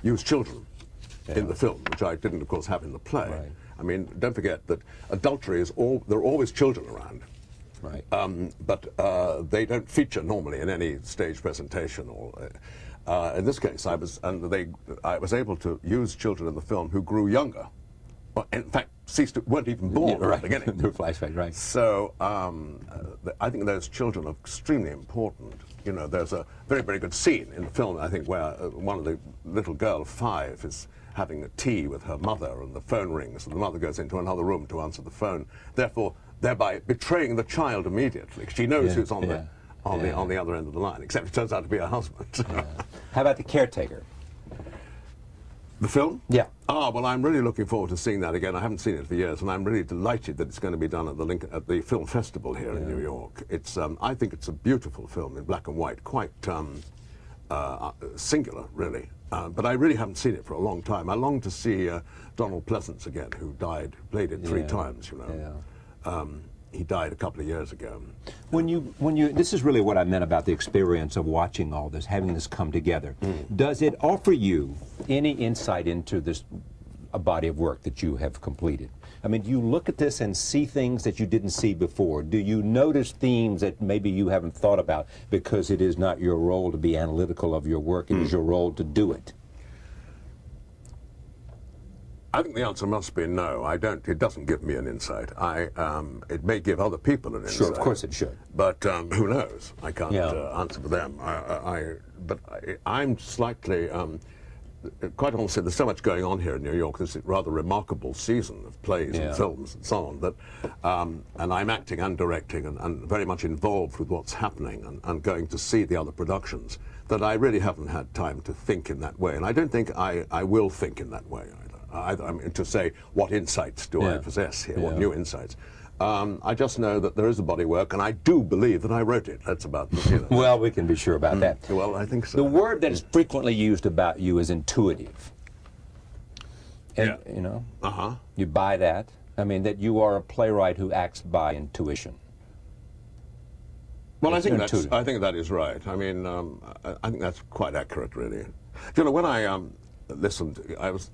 use children in the film, which I didn't, of course, have in the play. Right. I mean, don't forget that adultery is there are always children around. Right. But they don't feature normally in any stage presentation. Or in this case, I was able to use children in the film who grew younger. Well, in fact, weren't even born right. at the beginning. No flashback, right. So I think those children are extremely important. You know, there's a very, very good scene in the film, I think, where one of the little girl, 5, is having a tea with her mother, and the phone rings, and the mother goes into another room to answer the phone, thereby betraying the child immediately. She knows who's on the other end of the line, except it turns out to be her husband. How about The Caretaker? The film? Yeah. Well, I'm really looking forward to seeing that again. I haven't seen it for years, and I'm really delighted that it's going to be done at the film festival here in New York. It's, I think it's a beautiful film in black and white, quite singular, really. But I really haven't seen it for a long time. I long to see Donald Pleasance again, who played it 3 times, you know. Yeah. He died a couple of years ago. This is really what I meant about the experience of watching all this, having this come together. Does it offer you any insight into a body of work that you have completed? I mean, do you look at this and see things that you didn't see before? Do you notice themes that maybe you haven't thought about because it is not your role to be analytical of your work, it is your role to do it? I think the answer must be no. I don't. It doesn't give me an insight. It may give other people an insight. Sure, of course it should. But who knows? I can't answer for them. But I'm slightly, quite honestly, there's so much going on here in New York. This rather remarkable season of plays and films and so on. That, and I'm acting and directing and very much involved with what's happening and going to see the other productions. That I really haven't had time to think in that way, and I don't think I will think in that way either. I mean, to say what insights do I possess here, what new insights. I just know that there is a body work, and I do believe that I wrote it. That's about Well, we can be sure about that. Well, I think so. The word that is frequently used about you is intuitive. And, you know, you buy that. I mean, that you are a playwright who acts by intuition. Well, I think that is right. I mean, I think that's quite accurate, really. You know, when I I was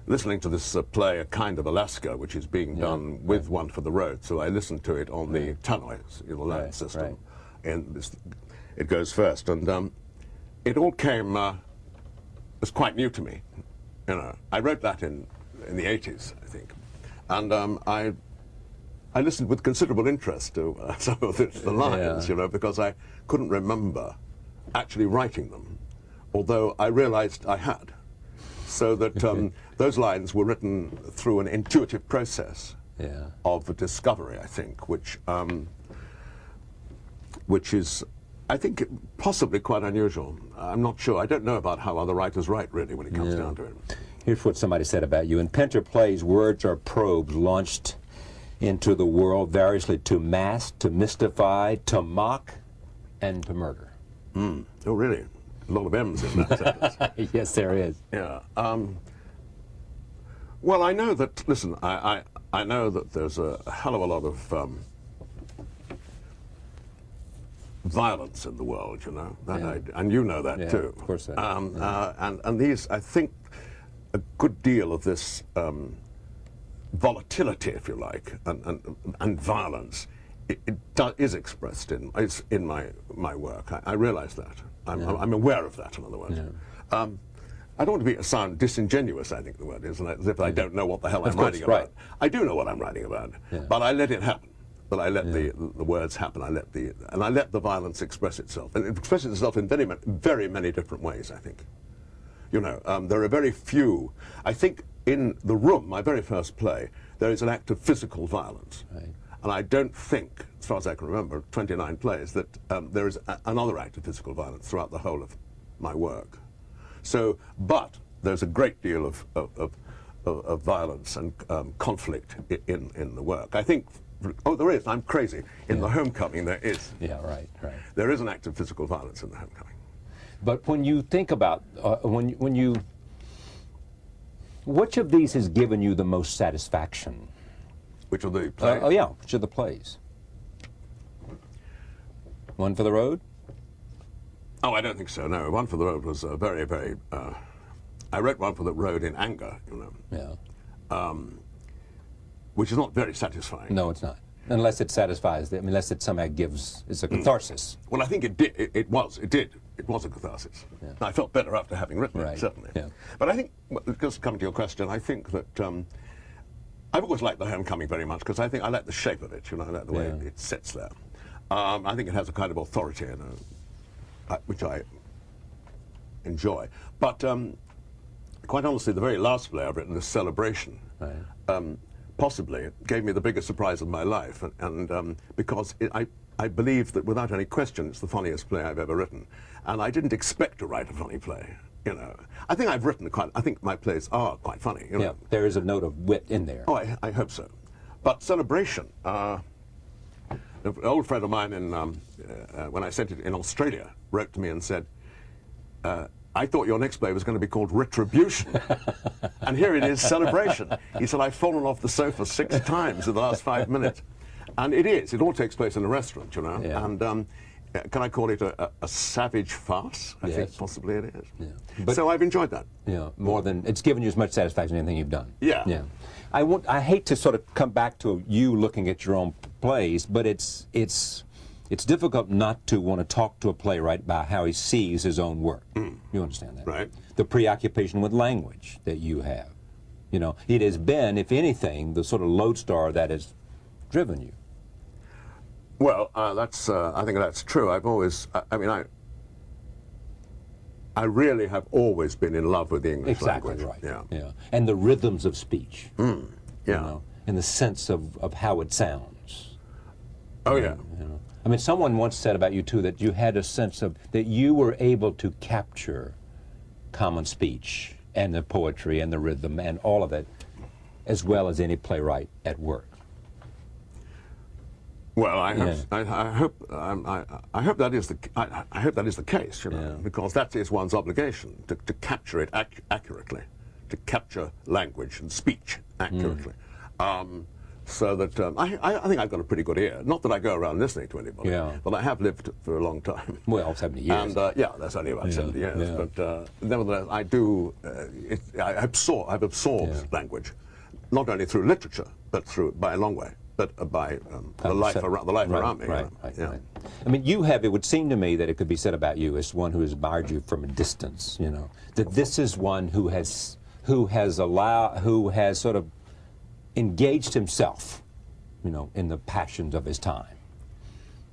listening to this play, A Kind of Alaska, which is being done with One for the Road. So I listened to it on the tannoy, the land system. And it goes first. And it all came, was quite new to me. You know, I wrote that in the 80s, I think. And I listened with considerable interest to some of the lines, you know, because I couldn't remember actually writing them, although I realized I had. So that those lines were written through an intuitive process of discovery, I think, which is, I think, possibly quite unusual. I'm not sure. I don't know about how other writers write, really, when it comes down to it. Here's what somebody said about you. In Pinter plays, words are probes launched into the world variously to mask, to mystify, to mock, and to murder. Oh, really? A lot of M's in that sentence. Yes, there is. Yeah. Well, I know that, listen, I know that there's a hell of a lot of violence in the world, you know, and you know that too. Of course. And these, I think, a good deal of this volatility, if you like, and violence, is expressed in my work. I realize that. I'm aware of that, in other words. I don't want to sound disingenuous, I think the word is, as if I don't know what the hell I'm writing about. I do know what I'm writing about, but I let it happen. But I let the words happen. I let the violence express itself, and it expresses itself in very many different ways, I think. You know, there are very few. I think in The Room, my very first play, there is an act of physical violence. And I don't think, as far as I can remember, 29 plays, that there is another act of physical violence throughout the whole of my work. So, but there's a great deal of violence and conflict in the work. I think, there is, I'm crazy. In The Homecoming, there is. Yeah, right. There is an act of physical violence in The Homecoming. But when you think about, which of these has given you the most satisfaction? Which of the plays? Which of the plays? One for the Road? Oh, I don't think so, no. One for the Road was very, very I wrote one for the road in anger, you know. Yeah. Which is not very satisfying. No, it's not. Unless it satisfies, unless it somehow gives, it's a catharsis. Well, I think it did. It was a catharsis. Yeah. I felt better after having written it, certainly. Yeah. But I think, just coming to your question, I think that I've always liked The Homecoming very much because I think I like the shape of it, you know, I like the way it sits there. I think it has a kind of authority, you know, which I enjoy. But quite honestly, the very last play I've written, The Celebration, possibly gave me the biggest surprise of my life, and because I believe that without any question it's the funniest play I've ever written, and I didn't expect to write a funny play. You know, I think I've written I think my plays are quite funny. You know? Yeah, there is a note of wit in there. Oh, I hope so. But Celebration, an old friend of mine when I sent it in Australia, wrote to me and said, I thought your next play was going to be called Retribution. And here it is, Celebration. He said, I've fallen off the sofa 6 times in the last 5 minutes. And it is. It all takes place in a restaurant, you know. Yeah. And can I call it a savage farce? I Yes. think possibly it is. Yeah. But, so I've enjoyed that. Yeah, more than, it's given you as much satisfaction as anything you've done. Yeah. Yeah. I hate to sort of come back to you looking at your own plays, but it's difficult not to want to talk to a playwright about how he sees his own work. You understand that? Right. The preoccupation with language that you have. You know, it has been, if anything, the sort of lodestar that has driven you. Well, I think that's true. I've always, I really have always been in love with the English language. Exactly right. Yeah. Yeah. And the rhythms of speech. Yeah. You know, and the sense of how it sounds. Oh, yeah. You know. I mean, someone once said about you, too, that you had a sense of, that you were able to capture common speech and the poetry and the rhythm and all of it as well as any playwright at work. Well, I hope that is the case, you know, because that is one's obligation to capture it accurately, to capture language and speech accurately. So that I think I've got a pretty good ear. Not that I go around listening to anybody, but I have lived for a long time. Well, 70 years. And yeah, that's only about 70 years. Yeah. But nevertheless, I do. I've absorbed language, not only through literature, but by a long way. But by the life around me. Right. I mean, you have, it would seem to me that it could be said about you as one who has admired you from a distance, you know, that this is one who has sort of engaged himself, you know, in the passions of his time,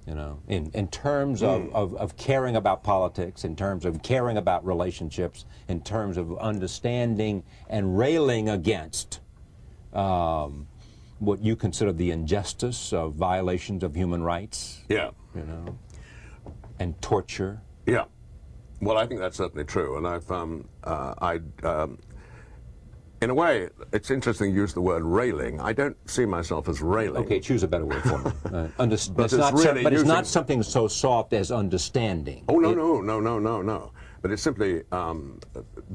you know, in terms of caring about politics, in terms of caring about relationships, in terms of understanding and railing against what you consider the injustice of violations of human rights. Yeah. You know, and torture. Yeah. Well, I think that's certainly true, and in a way, it's interesting you use the word railing. I don't see myself as railing. Okay, choose a better word for me. But it's not something so soft as understanding. Oh, no. But it's simply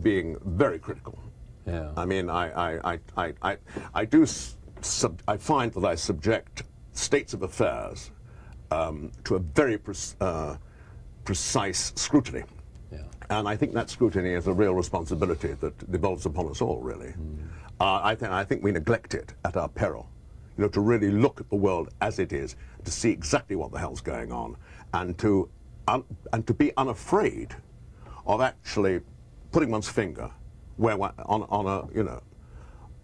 being very critical. Yeah. I mean, I find that I subject states of affairs to a very precise scrutiny. Yeah. And I think that scrutiny is a real responsibility that devolves upon us all, really. I think we neglect it at our peril. You know, to really look at the world as it is, to see exactly what the hell's going on, and to be unafraid of actually putting one's finger where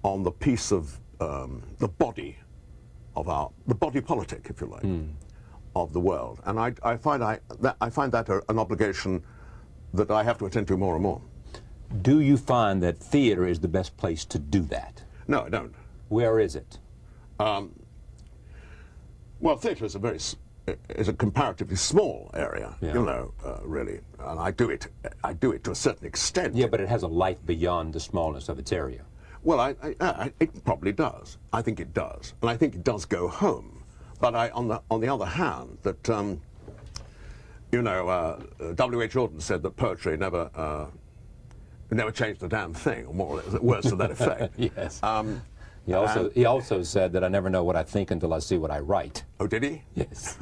on the piece of the body politic, if you like, of the world. And I find that an obligation that I have to attend to more and more. Do you find that theater is the best place to do that? No, I don't. Where is it? Well, theatre is a comparatively small area, you know, really, and I do it to a certain extent. Yeah, but it has a life beyond the smallness of its area. Well, it probably does. I think it does, and I think it does go home. But on the other hand, that you know, W.H. Jordan said that poetry never changed a damn thing, or more or less, words to that effect. Yes. He also said that I never know what I think until I see what I write. Oh, did he? Yes.